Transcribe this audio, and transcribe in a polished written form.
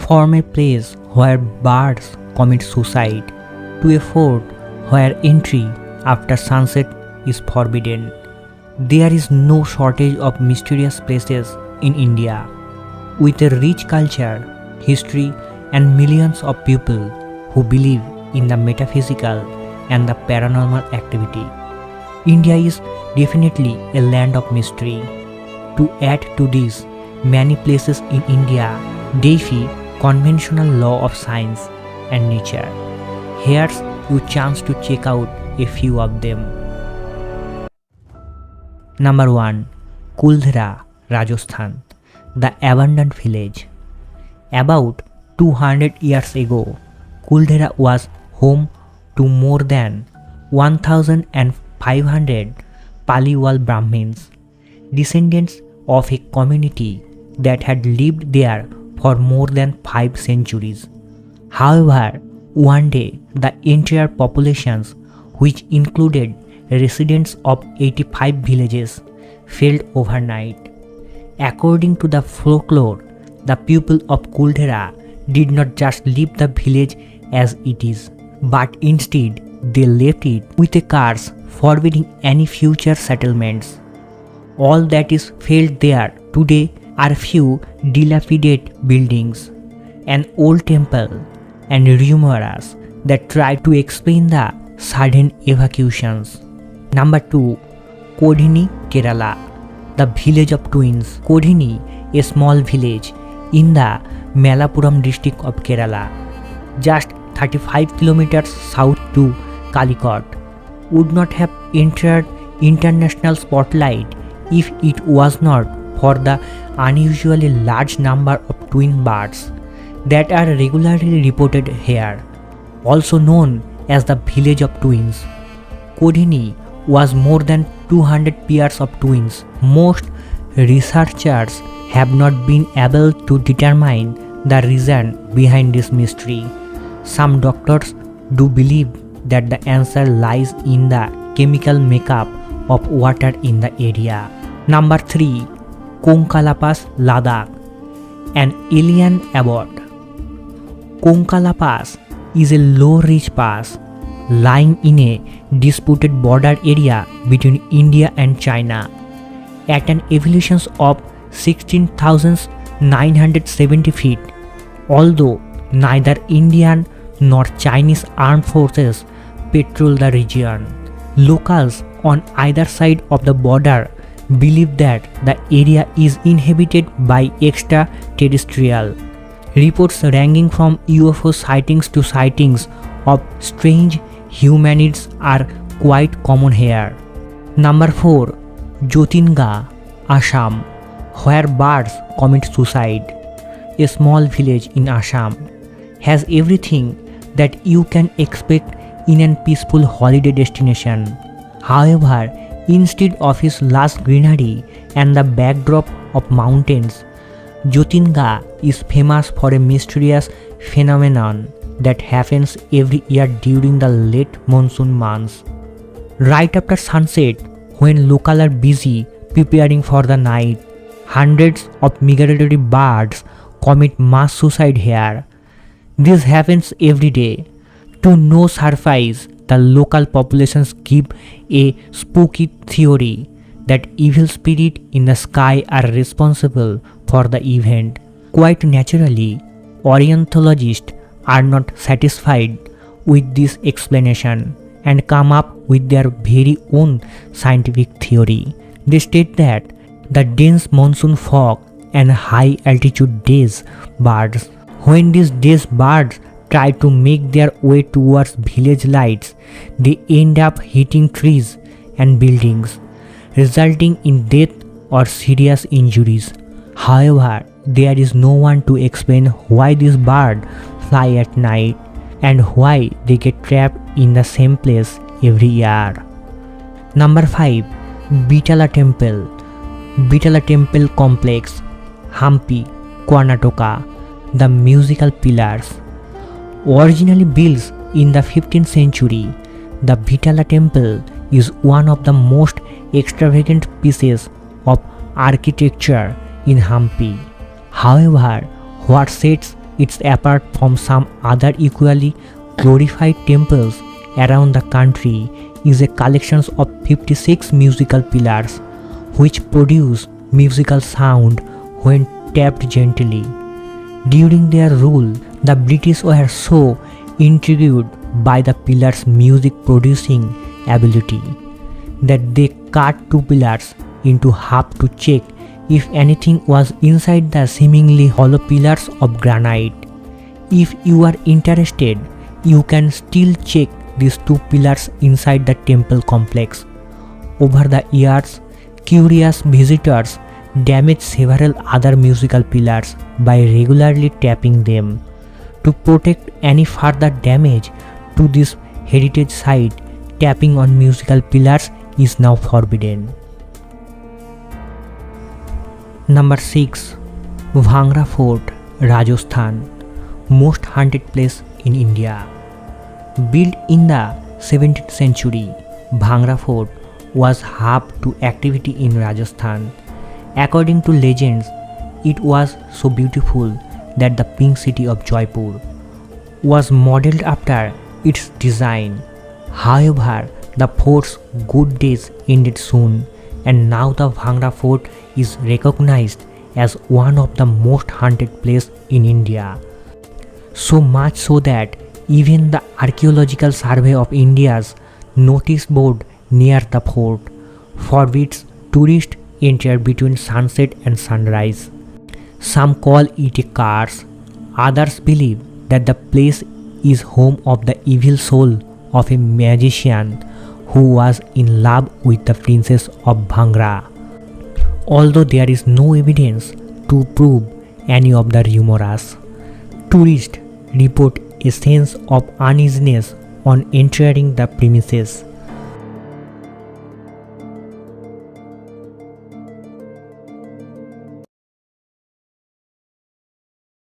from a place where birds commit suicide to a fort where entry after sunset is forbidden. There is no shortage of mysterious places in India. With a rich culture, history, and millions of people who believe in the metaphysical and the paranormal activity, India is definitely a land of mystery. To add to this, many places in India defy conventional law of science and nature. Here's your chance to check out a few of them. Number 1. Kuldhara, Rajasthan, the abandoned village. About 200 years ago, Kuldhara was home to more than 1,500 Paliwal Brahmins, descendants of a community that had lived there for more than 5 centuries. However, one day the entire populations, which included residents of 85 villages, failed overnight. According to the folklore, the people of Kuldhara did not just leave the village as it is, but instead they left it with a curse forbidding any future settlements. All that is felt there today are few dilapidated buildings, an old temple, and rumors that try to explain the sudden evacuations. Number 2. Kodini Kerala, the village of twins. Kodini, a small village in the Malappuram district of Kerala, just 35 kilometers south to Calicut, would not have entered international spotlight if it was not for the unusually large number of twin births that are regularly reported here. Also known as the village of twins, Kodinhi was more than 200 pairs of twins. Most researchers have not been able to determine the reason behind this mystery. Some doctors do believe that the answer lies in the chemical makeup of water in the area. Number 3. Kongka, Ladakh, an alien abode. Kongka Pass is a low-ridge pass lying in a disputed border area between India and China at an elevation of 16,970 feet. Although neither Indian nor Chinese armed forces patrol the region, locals on either side of the border believe that the area is inhabited by extraterrestrial. Reports ranging from UFO sightings to sightings of strange humanoids are quite common here. Number 4. Jyotinka Ashram, where birds commit suicide. A small village in Assam has everything that you can expect in a peaceful holiday destination. However, instead of its lush greenery and the backdrop of mountains, Jatinga is famous for a mysterious phenomenon that happens every year during the late monsoon months. Right after sunset, when locals are busy preparing for the night, hundreds of migratory birds commit mass suicide here. This happens every day. To no surprise, the local populations give a spooky theory that evil spirits in the sky are responsible for the event. Quite naturally, ornithologists are not satisfied with this explanation and come up with their very own scientific theory. They state that the dense monsoon fog and high altitude days birds, when these days birds try to make their way towards village lights, they end up hitting trees and buildings, resulting in death or serious injuries. However, there is no one to explain why these birds fly at night and why they get trapped in the same place every year. Number 5. Bitala Temple, Bitala Temple Complex, Hampi, Karnataka, the musical pillars. Originally built in the 15th century, the Bitala Temple is one of the most extravagant pieces of architecture in Hampi. However, what sets It's apart from some other equally glorified temples around the country is a collection of 56 musical pillars which produce musical sound when tapped gently. During their rule, the British were so intrigued by the pillars' music producing ability that they cut two pillars into half to check if anything was inside the seemingly hollow pillars of granite. If you are interested, you can still check these two pillars inside the temple complex. Over the years, curious visitors damaged several other musical pillars by regularly tapping them. To protect any further damage to this heritage site, tapping on musical pillars is now forbidden. Number 6. Bhangarh Fort, Rajasthan, most haunted place in India. Built in the 17th century, Bhangarh Fort was hub to activity in Rajasthan. According to legends, it was so beautiful that the pink city of Jaipur was modeled after its design. However, the fort's good days ended soon, and now the Bhangarh Fort is recognized as one of the most haunted places in India. So much so that even the Archaeological Survey of India's notice board near the fort forbids tourists enter between sunset and sunrise. Some call it a curse. Others believe that the place is home of the evil soul of a magician who was in love with the princess of Bhangarh. Although there is no evidence to prove any of the rumors, tourists report a sense of uneasiness on entering the premises.